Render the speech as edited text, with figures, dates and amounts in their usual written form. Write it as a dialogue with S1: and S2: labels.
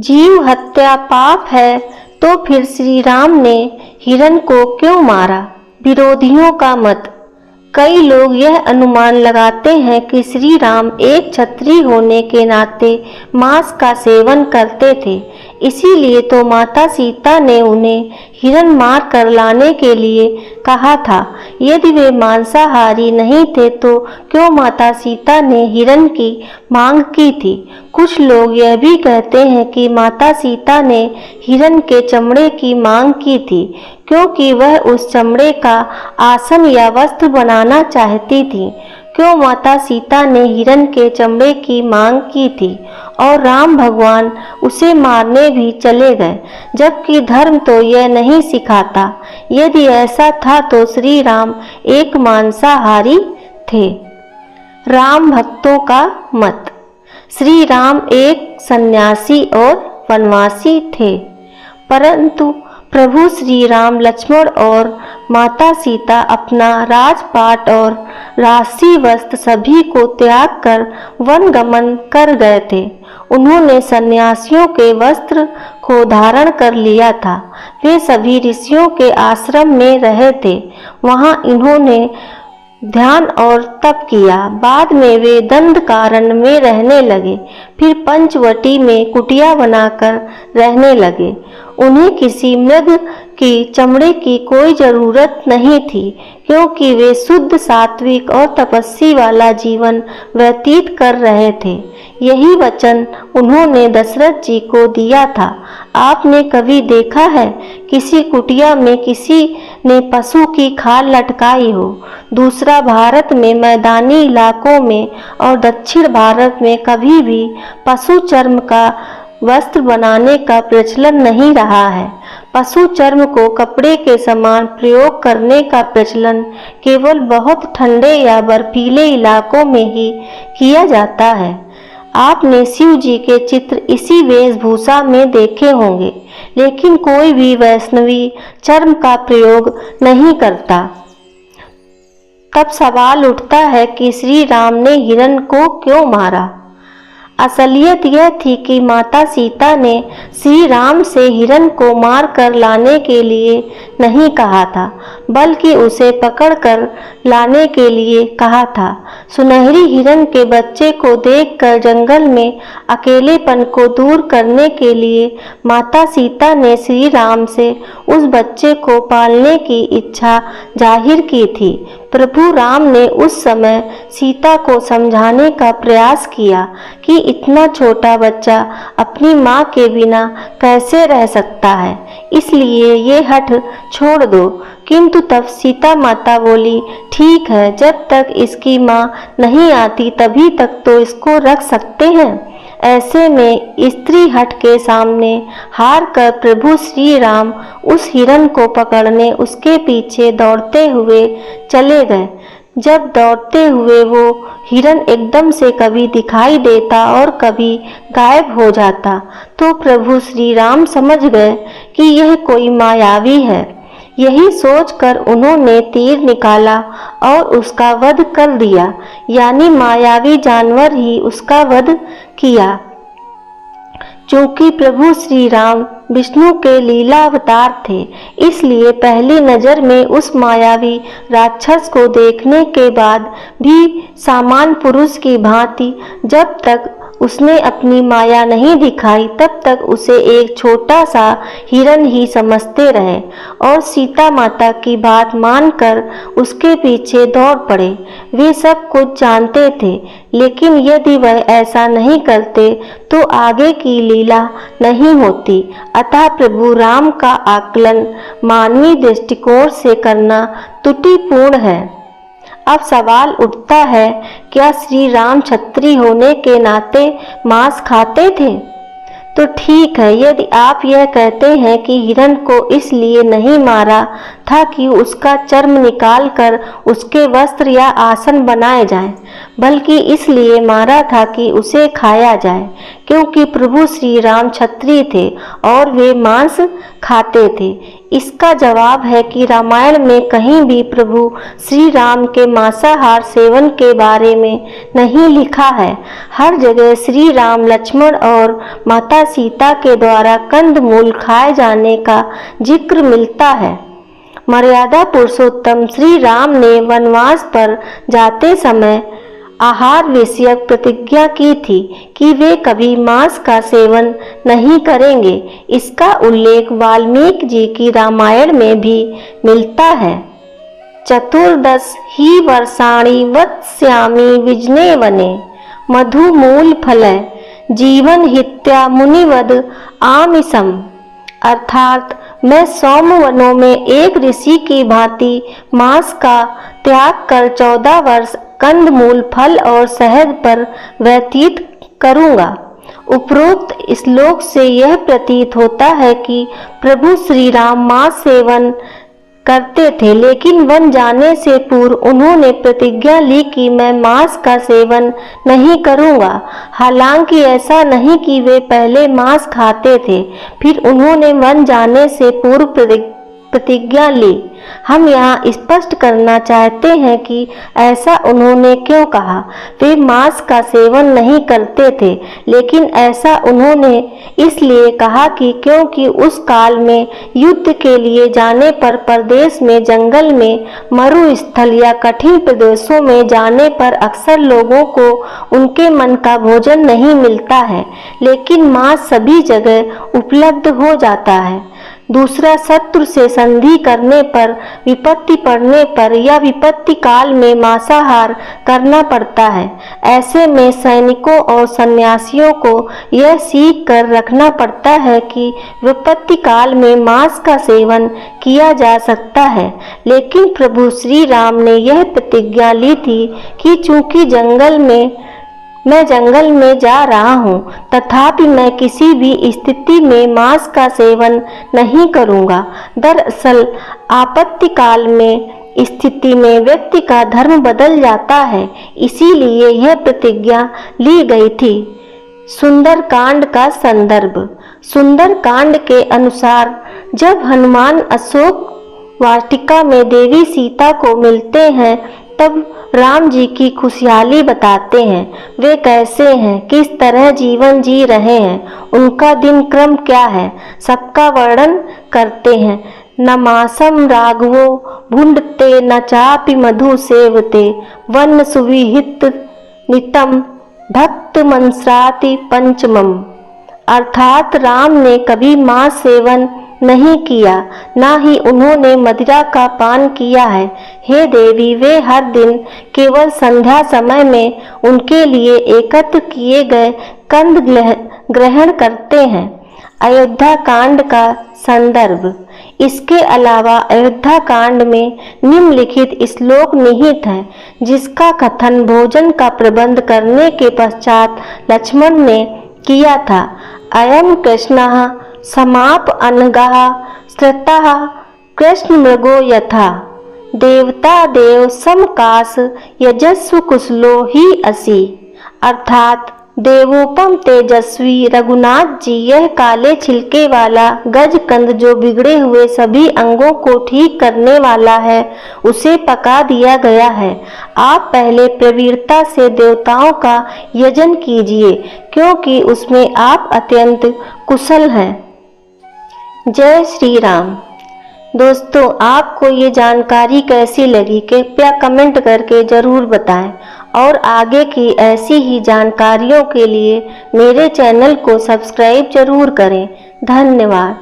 S1: जीव हत्या पाप है, तो फिर श्री राम ने हिरण को क्यों मारा? विरोधियों का मत। कई लोग यह अनुमान लगाते हैं कि श्री राम एक क्षत्रिय होने के नाते मांस का सेवन करते थे, इसीलिए तो माता सीता ने उन्हें हिरण मार कर लाने के लिए कहा था। यदि वे मांसाहारी नहीं थे तो क्यों माता सीता ने हिरण की मांग की थी? कुछ लोग यह भी कहते हैं कि माता सीता ने हिरण के चमड़े की मांग की थी, क्योंकि वह उस चमड़े का आसन या वस्त्र बनाना चाहती थी। क्यों माता सीता ने हिरण के चमड़े की मांग की थी और राम भगवान उसे मारने भी चले गए, जबकि धर्म तो यह नहीं सिखाता। यदि ऐसा था तो श्री राम एक मांसाहारी थे। राम भक्तों का मत। श्री राम एक सन्यासी और वनवासी थे, परंतु प्रभु श्री राम लक्ष्मण और माता सीता अपना राजपाट और राशि वस्त्र सभी को त्याग कर वन गमन कर गए थे। उन्होंने सन्यासियों के वस्त्र को धारण कर लिया था। वे सभी ऋषियों के आश्रम में रहे थे। वहां इन्होंने ध्यान और तप किया। बाद में वे दंडकारण्य में रहने लगे, फिर पंचवटी में कुटिया बनाकर रहने लगे। उन्हें किसी मृग की चमड़े की कोई जरूरत नहीं थी, क्योंकि वे शुद्ध सात्विक और तपस्वी वाला जीवन व्यतीत कर रहे थे। यही वचन उन्होंने दशरथ जी को दिया था। आपने कभी देखा है किसी कुटिया में किसी ने पशु की खाल लटकाई हो? दूसरा, भारत में मैदानी इलाकों में और दक्षिण भारत में कभी भी पशु चर्म का वस्त्र बनाने का प्रचलन नहीं रहा है। पशु चर्म को कपड़े के समान प्रयोग करने का प्रचलन केवल बहुत ठंडे या बर्फीले इलाकों में ही किया जाता है। आपने शिव जी के चित्र इसी वेशभूषा में देखे होंगे, लेकिन कोई भी वैष्णवी चर्म का प्रयोग नहीं करता। तब सवाल उठता है कि श्री राम ने हिरण को क्यों मारा? असलियत यह थी कि माता सीता ने श्री राम से हिरण को मार कर लाने के लिए नहीं कहा था, बल्कि उसे पकड़कर लाने के लिए कहा था। सुनहरी हिरण के बच्चे को देखकर जंगल में अकेलेपन को दूर करने के लिए माता सीता ने श्री राम से उस बच्चे को पालने की इच्छा जाहिर की थी। प्रभु राम ने उस समय सीता को समझाने का प्रयास किया कि इतना छोटा बच्चा अपनी माँ के बिना कैसे रह सकता है, इसलिए ये हठ छोड़ दो। किंतु तब सीता माता बोली, ठीक है, जब तक इसकी माँ नहीं आती तभी तक तो इसको रख सकते हैं। ऐसे में स्त्री हठ के सामने हार कर प्रभु श्री राम उस हिरण को पकड़ने उसके पीछे दौड़ते हुए चले गए। जब दौड़ते हुए वो हिरण एकदम से कभी दिखाई देता और कभी गायब हो जाता, तो प्रभु श्री राम समझ गए कि यह कोई मायावी है। यही सोचकर उन्होंने तीर निकाला और उसका वध कर दिया, यानी मायावी जानवर ही उसका वध किया। चूंकि प्रभु श्री राम विष्णु के लीला अवतार थे, इसलिए पहली नजर में उस मायावी राक्षस को देखने के बाद भी सामान्य पुरुष की भांति जब तक उसने अपनी माया नहीं दिखाई तब तक उसे एक छोटा सा हिरण ही समझते रहे और सीता माता की बात मानकर उसके पीछे दौड़ पड़े। वे सब कुछ जानते थे, लेकिन यदि वह ऐसा नहीं करते तो आगे की लीला नहीं होती। अतः प्रभु राम का आकलन मानवीय दृष्टिकोण से करना त्रुटिपूर्ण है। अब सवाल उठता है, क्या श्री राम क्षत्रिय होने के नाते मांस खाते थे? तो ठीक है, यदि आप यह कहते हैं कि हिरण को इसलिए नहीं मारा था कि उसका चर्म निकालकर उसके वस्त्र या आसन बनाए जाएं, बल्कि इसलिए मारा था कि उसे खाया जाए, क्योंकि प्रभु श्री राम क्षत्रिय थे और वे मांस खाते थे। इसका जवाब है कि रामायण में कहीं भी प्रभु श्री राम के मांसाहार सेवन के बारे में नहीं लिखा है। हर जगह श्री राम, लक्ष्मण और माता सीता के द्वारा कंदमूल खाए जाने का जिक्र मिलता है। मर्यादा पुरुषोत्तम श्री राम ने वनवास पर जाते समय आहार विषयक प्रतिज्ञा की थी कि वे कभी मांस का सेवन नहीं करेंगे। इसका उल्लेख वाल्मीकि जी की रामायण में भी मिलता है। चतुर्दश ही वर्षाणि वत्स्यामि विजने वने मधुमूल फलय जीवन हित्या मुनिवद आमिषम, अर्थात मैं सौम्य वनों में एक ऋषि की भांति मांस का त्याग कर 14 वर्ष कंदमूल, फल और शहद पर व्यतीत करूंगा। उपरोक्त श्लोक से यह प्रतीत होता है कि प्रभु श्री राम मांस सेवन करते थे, लेकिन वन जाने से पूर्व उन्होंने प्रतिज्ञा ली कि मैं मांस का सेवन नहीं करूंगा। हालांकि ऐसा नहीं कि वे पहले मांस खाते थे फिर उन्होंने वन जाने से पूर्व प्रतिज्ञा ली। हम यहाँ स्पष्ट करना चाहते हैं कि ऐसा उन्होंने क्यों कहा। वे मांस का सेवन नहीं करते थे, लेकिन ऐसा उन्होंने इसलिए कहा कि क्योंकि उस काल में युद्ध के लिए जाने पर प्रदेश में, जंगल में, मरुस्थल या कठिन प्रदेशों में जाने पर अक्सर लोगों को उनके मन का भोजन नहीं मिलता है, लेकिन मांस सभी जगह उपलब्ध हो जाता है। दूसरा, शत्रु से संधि करने पर, विपत्ति पड़ने पर या विपत्ति काल में मांसाहार करना पड़ता है। ऐसे में सैनिकों और सन्यासियों को यह सीख कर रखना पड़ता है कि विपत्ति काल में मांस का सेवन किया जा सकता है। लेकिन प्रभु श्री राम ने यह प्रतिज्ञा ली थी कि चूंकि मैं जंगल में जा रहा हूँ, तथापि मैं किसी भी स्थिति में मांस का सेवन नहीं करूँगा। दरअसल आपत्ति काल में स्थिति में व्यक्ति का धर्म बदल जाता है, इसीलिए यह प्रतिज्ञा ली गई थी। सुंदर कांड का संदर्भ। सुंदर कांड के अनुसार जब हनुमान अशोक वाटिका में देवी सीता को मिलते हैं तब राम जी की खुशहाली बताते हैं। वे कैसे हैं, किस तरह जीवन जी रहे हैं, उनका दिन क्रम क्या है, सबका वर्णन करते हैं। न मासम राघवो भुंडते न चापि मधु सेवते वन सुविहित नितम भक्त मंसराति पंचमम, अर्थात राम ने कभी मांस सेवन नहीं किया, ना ही उन्होंने मदिरा का पान किया है। हे देवी, वे हर दिन केवल संध्या समय में उनके लिए एकत्र किए गए कंद ग्रहण करते हैं। अयोध्या कांड का संदर्भ। इसके अलावा अयोध्या कांड में निम्नलिखित श्लोक निहित है, जिसका कथन भोजन का प्रबंध करने के पश्चात लक्ष्मण ने किया था। अयम कृष्णः समाप अनगः श्रुतः कृष्ण मृगो यथा देवता देव समकास यजस्व कुशलो ही असि, अर्थात देवोपम तेजस्वी रघुनाथ जी, यह काले छिलके वाला गजकंद जो बिगड़े हुए सभी अंगों को ठीक करने वाला है, उसे पका दिया गया है। आप पहले प्रवीरता से देवताओं का यजन कीजिए, क्योंकि उसमें आप अत्यंत कुशल हैं। जय श्री राम। दोस्तों, आपको ये जानकारी कैसी लगी कृपया कमेंट करके ज़रूर बताएं और आगे की ऐसी ही जानकारियों के लिए मेरे चैनल को सब्सक्राइब जरूर करें। धन्यवाद।